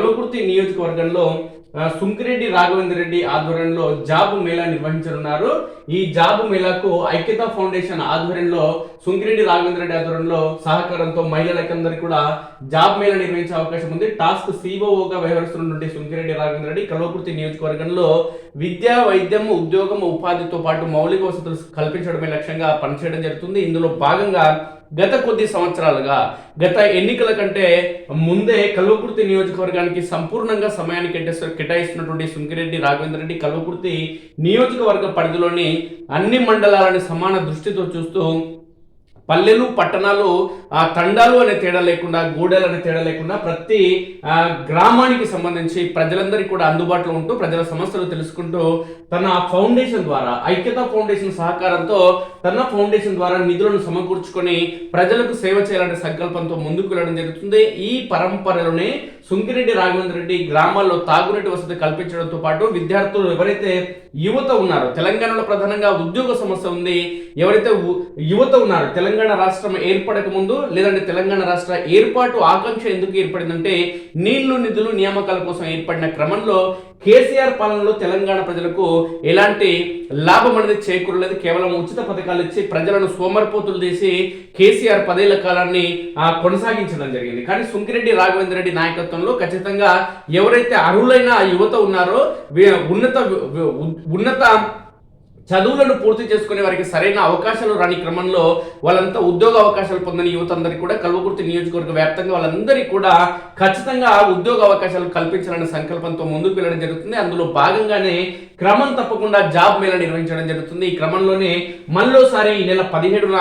కల్వకుర్తి నియోజకవర్గంలో సుంకిరెడ్డి రాఘవేంద్ర రెడ్డి ఆధ్వర్యంలో జాబ్ మేళా నిర్వహించనున్నారు. ఈ జాబ్ మేళాకు ఐక్యతా ఫౌండేషన్ ఆధ్వర్యంలో సుంకిరెడ్డి రాఘవేంద్ర రెడ్డి ఆధ్వర్యంలో సహకారంతో మహిళలకందరికీ కూడా జాబ్ మేళా నిర్వహించే అవకాశం ఉంది. టాస్క్ సిఓగా వ్యవహరిస్తున్నటువంటి సుంకిరెడ్డి రాఘవేంద్ర రెడ్డి కల్వకుర్తి నియోజకవర్గంలో విద్య, వైద్యం, ఉద్యోగం, ఉపాధితో పాటు మౌలిక వసతులు కల్పించడమే లక్ష్యంగా పనిచేయడం జరుగుతుంది. ఇందులో భాగంగా గత కొద్ది సంవత్సరాలుగా గత ఎన్నికల కంటే ముందే కల్వకుర్తి నియోజకవర్గానికి సంపూర్ణంగా సమయాన్ని కేటాయిస్తున్నటువంటి సుంకిరెడ్డి రాఘవేంద్ర రెడ్డి కల్వకుర్తి నియోజకవర్గ పరిధిలోని అన్ని మండలాలని సమాన దృష్టితో చూస్తూ పల్లెలు, పట్టణాలు, తండాలు అనే తేడా లేకుండా, గూడెలు అనే తేడా లేకుండా ప్రతి గ్రామానికి సంబంధించి ప్రజలందరికీ కూడా అందుబాటులో ఉంటూ ప్రజల సమస్యలు తెలుసుకుంటూ తన ఫౌండేషన్ ద్వారా, ఐక్యతా ఫౌండేషన్ సహకారంతో తన ఫౌండేషన్ ద్వారా నిధులను సమకూర్చుకొని ప్రజలకు సేవ చేయాలనే సంకల్పంతో ముందుకు వెళ్ళడం జరుగుతుంది. ఈ పరంపరలోనే సుంకిరెడ్డి రాఘవేంద్ర రెడ్డి గ్రామాల్లో తాగునీటి వసతి కల్పించడంతో పాటు విద్యార్థులు ఎవరైతే యువత ఉన్నారో, తెలంగాణలో ప్రధానంగా ఉద్యోగ సమస్య ఉంది, ఎవరైతే యువత ఉన్నారో తెలంగాణ రాష్ట్రం ఏర్పడక ముందు లేదంటే తెలంగాణ రాష్ట్ర ఏర్పాటు ఆకాంక్ష ఎందుకు ఏర్పడిందంటే నీళ్లు, నిధులు, నియామకాల కోసం ఏర్పడిన క్రమంలో కేసీఆర్ పాలనలో తెలంగాణ ప్రజలకు ఎలాంటి లాభం అనేది చేకూరలేదు. కేవలం ఉచిత పథకాలు ఇచ్చి ప్రజలను సోమరిపోతులు చేసి కేసీఆర్ 10 ఏళ్ల కాలాన్ని కొనసాగించడం జరిగింది. కానీ సుంకిరెడ్డి రాఘవేంద్ర రెడ్డి నాయకత్వంలో ఖచ్చితంగా ఎవరైతే అర్హులైన యువత ఉన్నారో ఉన్నత చదువులను పూర్తి చేసుకునే వారికి సరైన అవకాశాలు రాని క్రమంలో వాళ్ళంతా ఉద్యోగ అవకాశాలు పొందని యువత అందరికీ కూడా కల్వకుర్తి నియోజకవర్గ వ్యాప్తంగా వాళ్ళందరికీ కూడా ఖచ్చితంగా ఉద్యోగ అవకాశాలు కల్పించాలనే సంకల్పంతో ముందుకు వెళ్ళడం జరుగుతుంది. అందులో భాగంగానే క్రమం తప్పకుండా జాబ్ మేళా నిర్వహించడం జరుగుతుంది. ఈ క్రమంలోనే మళ్ళోసారి ఈ నెల 17న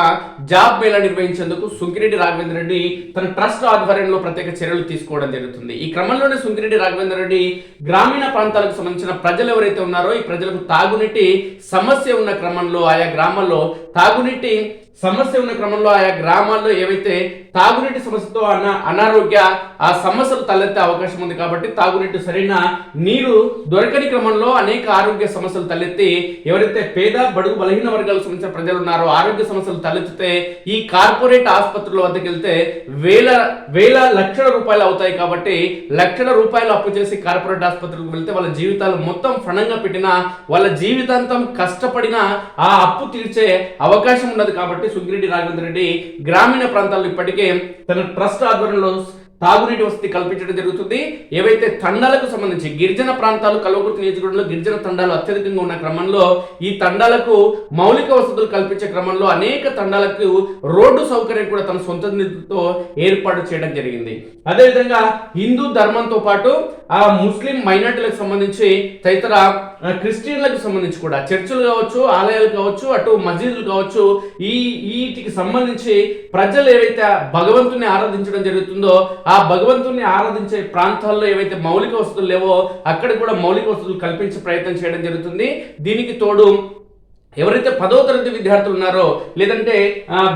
జాబ్ మేళా నిర్వహించేందుకు సుంకిరెడ్డి రాఘవేంద్ర రెడ్డి తన ట్రస్ట్ ఆధ్వర్యంలో ప్రత్యేక చర్యలు తీసుకోవడం జరుగుతుంది. ఈ క్రమంలోనే సుంకిరెడ్డి రాఘవేంద్ర రెడ్డి గ్రామీణ ప్రాంతాలకు సంబంధించిన ప్రజలు ఎవరైతే ఉన్నారో ఈ ప్రజలకు తాగునీటి సమస్య ఉన్న క్రమంలో ఆయా గ్రామాల్లో తాగునీటి సమస్య ఉన్న క్రమంలో ఆయా గ్రామాల్లో ఏవైతే తాగునీటి సమస్యతో అనారోగ్య సమస్యలు తలెత్తే అవకాశం ఉంది. కాబట్టి తాగునీటి సరైన నీరు దొరకని క్రమంలో అనేక ఆరోగ్య సమస్యలు తలెత్తి ఎవరైతే పేద, బడుగు, బలహీన వర్గాలకు సంబంధించిన ప్రజలు ఉన్నారో ఆరోగ్య సమస్యలు తలెత్తితే ఈ కార్పొరేట్ ఆసుపత్రుల వద్దకు వెళ్తే వేల లక్షల రూపాయలు అవుతాయి. కాబట్టి లక్షల రూపాయలు అప్పు చేసి కార్పొరేట్ ఆసుపత్రులకు వెళ్తే వాళ్ళ జీవితాలు మొత్తం ఫణంగా పెట్టినా వాళ్ళ జీవితాంతం కష్టపడినా ఆ అప్పు తీర్చే అవకాశం ఉండదు. కాబట్టి సుంకిరెడ్డి రాఘవేంద్ర రెడ్డి గ్రామీణ ప్రాంతాల్లో ఇప్పటికే తన ట్రస్ట్ ఆధ్వర్యంలో తాగునీటి వసతి కల్పించడం జరుగుతుంది. ఏవైతే తండాలకు సంబంధించి గిరిజన ప్రాంతాలు కల్వకుర్తి నియోజకవర్గంలో గిరిజన తండాలు అత్యధికంగా ఉన్న క్రమంలో ఈ తండాలకు మౌలిక వసతులు కల్పించే క్రమంలో అనేక తండాలకు రోడ్డు సౌకర్యం కూడా తన సొంత నిధులతో ఏర్పాటు చేయడం జరిగింది. అదేవిధంగా హిందూ ధర్మంతో పాటు ముస్లిం మైనార్టీలకు సంబంధించి తదితర క్రిస్టియన్లకు సంబంధించి కూడా చర్చిలు కావచ్చు, ఆలయాలు కావచ్చు, అటు మసీదులు కావచ్చు, వీటికి సంబంధించి ప్రజలు ఏవైతే భగవంతుని ఆరాధించడం జరుగుతుందో ఆ భగవంతుని ఆరాధించే ప్రాంతాల్లో ఏవైతే మౌలిక వసతులు లేవో అక్కడ కూడా మౌలిక వసతులు కల్పించే ప్రయత్నం చేయడం జరుగుతుంది. దీనికి తోడు ఎవరైతే 10వ తరగతి విద్యార్థులు ఉన్నారో లేదంటే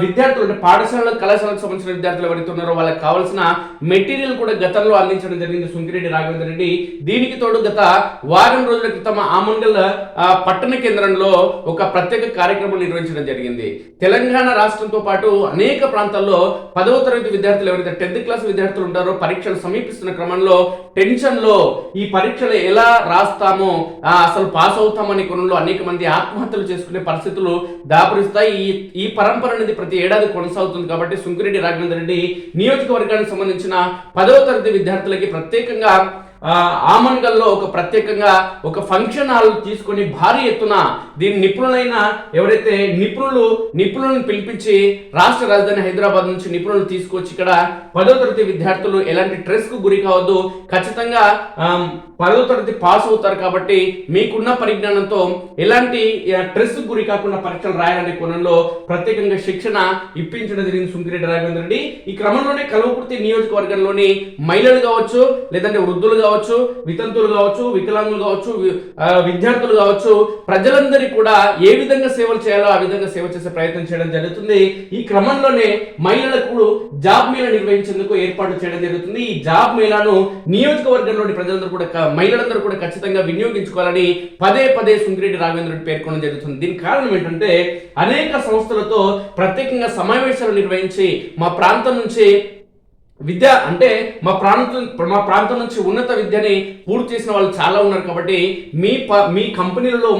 విద్యార్థులు అంటే పాఠశాల, కళాశాలకు సంబంధించిన విద్యార్థులు ఎవరైతే ఉన్నారో వాళ్ళకి కావాల్సిన మెటీరియల్ కూడా గతంలో అందించడం జరిగింది సుంకిరెడ్డి రాఘవేంద్ర రెడ్డి. దీనికి తోడు గత వారం రోజుల క్రితం ఆమన్గల్ పట్టణ కేంద్రంలో ఒక ప్రత్యేక కార్యక్రమం నిర్వహించడం జరిగింది. తెలంగాణ రాష్ట్రంతో పాటు అనేక ప్రాంతాల్లో 10వ తరగతి విద్యార్థులు ఎవరైతే 10th క్లాస్ విద్యార్థులు ఉంటారో పరీక్షలు సమీపిస్తున్న క్రమంలో టెన్షన్లో ఈ పరీక్షలు ఎలా రాస్తామో అసలు పాస్ అవుతామనే కోణంలో అనేక మంది ఆత్మహత్యలు చేసుకునే పరిస్థితులు దాపురిస్తాయి. ఈ పరంపర అనేది ప్రతి ఏడాది కొనసాగుతుంది. కాబట్టి సుంకిరెడ్డి రాఘవేంద్ర రెడ్డి నియోజకవర్గానికి సంబంధించిన 10వ తరగతి విద్యార్థులకి ప్రత్యేకంగా ఆమన్గల్లో ప్రత్యేకంగా ఒక ఫంక్షన్ హాల్ తీసుకొని భారీ ఎత్తున దీని నిపుణులైన ఎవరైతే నిపుణులను పిలిపించి రాష్ట్ర రాజధాని హైదరాబాద్ నుంచి నిపుణులు తీసుకొచ్చి ఇక్కడ 10వ తరగతి విద్యార్థులు ఎలాంటి స్ట్రెస్ కు గురి కావద్దు, ఖచ్చితంగా 10వ తరగతి పాస్ అవుతారు కాబట్టి మీకున్న పరిజ్ఞానంతో ఎలాంటి స్ట్రెస్ కు గురి కాకుండా పరీక్షలు రాయాలనే కోణంలో ప్రత్యేకంగా శిక్షణ ఇప్పించడం జరిగింది సుంకిరెడ్డి రాఘవేంద్ర రెడ్డి. ఈ క్రమంలోనే కల్వకుర్తి నియోజకవర్గంలోని మహిళలు కావచ్చు, లేదంటే వృద్ధులు కావచ్చు, వితంతువులు కావచ్చు, వికలాంగులు కావచ్చు, విద్యార్థులు కావచ్చు, ప్రజలందరికీ కూడా ఏ విధంగా సేవలు చేయాలో ఆ విధంగా సేవ చేసే ప్రయత్నం చేయడం జరుగుతుంది. ఈ క్రమంలోనే మహిళలకు జాబ్ మేళా నిర్వహించేందుకు ఏర్పాటు చేయడం జరుగుతుంది. ఈ జాబ్ మేళాను నియోజకవర్గంలోని ప్రజలందరూ కూడా, మహిళలందరూ కూడా ఖచ్చితంగా వినియోగించుకోవాలని పదే సుంకిరెడ్డి రాఘవేంద్ర రెడ్డి పేర్కొనడం జరుగుతుంది. దీనికి కారణం ఏంటంటే అనేక సంస్థలతో ప్రత్యేకంగా సమావేశాలు నిర్వహించి మా ప్రాంతం నుంచి విద్య అంటే మా ప్రాంతం నుంచి ఉన్నత విద్యని పూర్తి చేసిన వాళ్ళు చాలా ఉన్నారు. కాబట్టి మీ కంపెనీలలో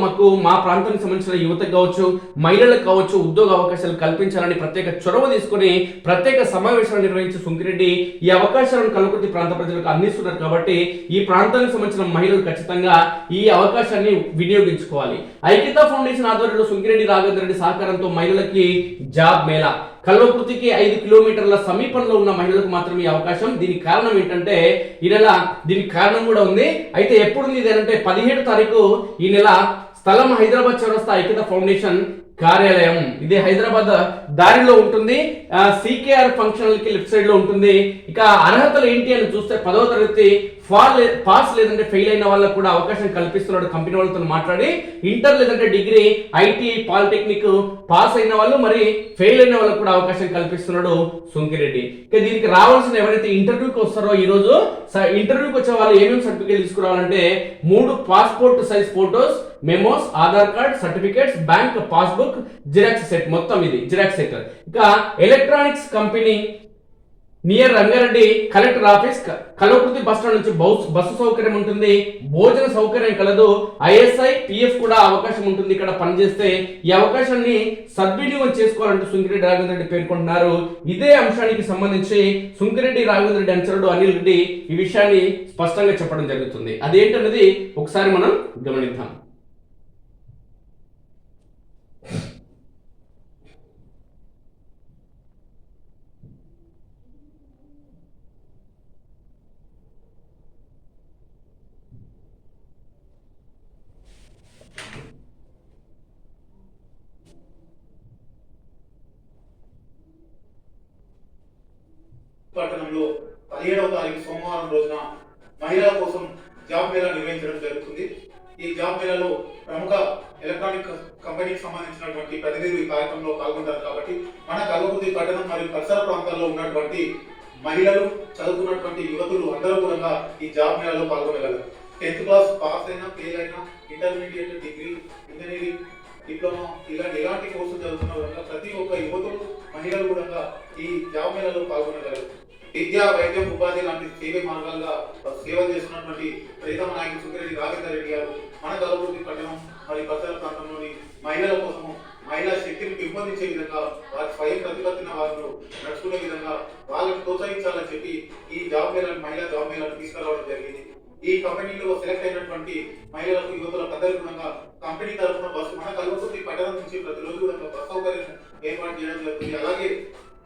మా ప్రాంతానికి సంబంధించిన యువతకు కావచ్చు, మహిళలకు కావచ్చు ఉద్యోగ అవకాశాలు కల్పించాలని ప్రత్యేక చొరవ తీసుకుని ప్రత్యేక సమావేశాలు నిర్వహించి సుంకిరెడ్డి ఈ అవకాశాలను కల్వకుర్తి ప్రాంత ప్రజలకు అందిస్తున్నారు. కాబట్టి ఈ ప్రాంతానికి సంబంధించిన మహిళలు ఖచ్చితంగా ఈ అవకాశాన్ని వినియోగించుకోవాలి. ఐక్యతా ఫౌండేషన్ ఆధ్వర్యంలో సుంకిరెడ్డి రాఘవేంద్ర రెడ్డి సహకారంతో మహిళలకి జాబ్ మేళా. కల్వకుర్తికి 5 కిలోమీటర్ల సమీపంలో ఉన్న మహిళలకు మాత్రమే ఈ అవకాశం. దీనికి కారణం ఏంటంటే ఈ నెల దీనికి కారణం కూడా ఉంది. అయితే ఎప్పుడు ఉంది అంటే 17 తారీఖు ఈ నెల. స్థలం హైదరాబాద్ చౌరస్తా ఐక్యతా ఫౌండేషన్ కార్యాలయం. ఇది హైదరాబాద్ దారిలో ఉంటుంది. సికేఆర్ ఫంక్షనల్ కి లెఫ్ట్ సైడ్ లో ఉంటుంది. ఇక అర్హతలు ఏంటి అని చూస్తే 10వ తరగతి పాస్ లేదంటే ఫెయిల్ అయిన వాళ్ళకు కూడా అవకాశం కల్పిస్తున్నాడు. కంపెనీ వాళ్ళతో మాట్లాడి ఇంటర్ లేదంటే డిగ్రీ, ఐటీఐ, పాలిటెక్నిక్ పాస్ అయిన వాళ్ళు మరి ఫెయిల్ అయిన వాళ్ళకు కూడా అవకాశం కల్పిస్తున్నాడు సుంకిరెడ్డి. ఇక దీనికి రావాల్సిన ఎవరైతే ఇంటర్వ్యూకి వస్తారో ఈ రోజు ఇంటర్వ్యూకి వచ్చే వాళ్ళు ఏమేమి సర్టిఫికేట్ తీసుకురావాలంటే 3 passport size photos, memos, Aadhaar card, certificates, bank passbook, xerox set, మొత్తం ఇది జిరాక్స్ సెట్. ఇక electronics company near Rangareddy collector office, Kalwakurthy bus stand నుంచి బస్సు సౌకర్యం ఉంటుంది, భోజన సౌకర్యం కలదు, ఐఎస్ఐ పిఎఫ్ కూడా అవకాశం ఉంటుంది. ఇక్కడ పనిచేస్తే ఈ అవకాశాన్ని సద్వినియోగం చేసుకోవాలంటూ సుంకిరెడ్డి రాఘవేంద్ర రెడ్డి పేర్కొంటున్నారు. ఇదే అంశానికి సంబంధించి సుంకిరెడ్డి రాఘవేంద్ర రెడ్డి అనుచరుడు అనిల్ రెడ్డి ఈ విషయాన్ని స్పష్టంగా చెప్పడం జరుగుతుంది. అదేంటనేది ఒకసారి మనం గమనిద్దాం. పట్టణంలో 17వ తారీఖు సోమవారం రోజున మహిళల కోసం జాబ్ మేళా నిర్వహించడం జరుగుతుంది. ఈ జాబ్ మేళాలో ప్రముఖ ఎలక్ట్రానిక్ కంపెనీకి సంబంధించినటువంటి ప్రతినిధులు ఈ కార్యక్రమంలో పాల్గొంటారు. కాబట్టి మన కల్వకుర్తి పట్టణం మరియు పరిసర ప్రాంతాల్లో ఉన్నటువంటి మహిళలు, చదువుకున్నటువంటి యువతులు అందరూ కూడా ఈ జాబ్ మేళాలో పాల్గొనగలరు. 10th క్లాస్ పాస్ అయినా, ఫెయిల్ అయినా, ఇంటర్మీడియట్, డిగ్రీ, ఇంజనీరింగ్, డిప్లొమా ఇలాంటి కోర్సులు చదువుతున్న వల్ల ప్రతి ఒక్క యువతులు, మహిళలు కూడా ఈ జాబ్ మేళాలో పాల్గొనగలరు. విద్య, వైద్యం, ఉపాధి లాంటి సేవ మార్గాలుగా సేవలు చేస్తున్నటువంటి ప్రీతమ నాయకుడు సుంకిరెడ్డి రాఘవేంద్ర రెడ్డి గారు మన కల్వకుర్తి పట్టణం మరియు పరిసర ప్రాంతంలోని మహిళల కోసము మహిళా శక్తిని పెంపొందించే విధంగా, వారి స్వయం ప్రతిపత్తిన వారిని నడుచుకునే విధంగా వాళ్ళని ప్రోత్సహించాలని చెప్పి ఈ జాబ్ మేళాను, మహిళా జాబ్ మేళాను తీసుకురావడం జరిగింది. ఈ కంపెనీలో సెలెక్ట్ అయినటువంటి మహిళలకు, యువతులకు అందరికీ కంపెనీ తరఫున బస్సు మన కల్వకుర్తి పట్టణం నుంచి ప్రతిరోజు కూడా బస్ సౌకర్యం ఏర్పాటు చేయడం జరుగుతుంది. అలాగే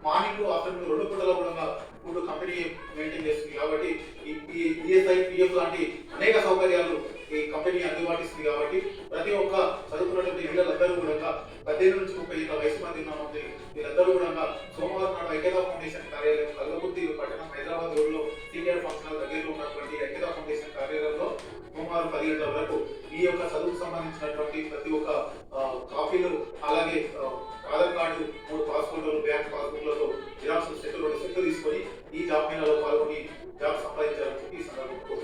మార్నింగ్, ఆఫ్టర్నూన్ 2 పూటల కూడా ఫుడ్ కంపెనీ మెయింటైన్ చేస్తుంది. కాబట్టి ఈ ఈఎస్ఐ, పిఎఫ్ లాంటి అనేక సౌకర్యాలు ఈ కంపెనీ అందుబాటిస్తుంది. కాబట్టి ప్రతి ఒక్క చదువుకున్నటువంటి మహిళలందరూ కూడా 18 నుంచి 30 ఏళ్ళ వయసు మధ్య ఉన్నటువంటి వీళ్ళందరూ కూడా సోమవారం నాడు ఐక్యతా ఫౌండేషన్ కార్యాలయం కల్వకుర్తి పట్టణం హైదరాబాద్ రోడ్లో సికేఆర్ ఫంక్షన్ దగ్గరలో ఉన్నటువంటి ఐక్యతా ఫౌండేషన్ కార్యాలయంలో సోమవారం 10 గంటల వరకు ఈ యొక్క చదువుకు సంబంధించినటువంటి ప్రతి ఒక్క కాపీలు, అలాగే ఆధార్ కార్డు, 3 పాస్పోర్టులు, బ్యాంక్ పాస్బుక్లతో జిరాక్స్ సెట్ 2 సెట్లు తీసుకొని ఈ జాబ్ మేళాలో పాల్గొని జాబ్ సంపాదించాలని ఈ సందర్భంలో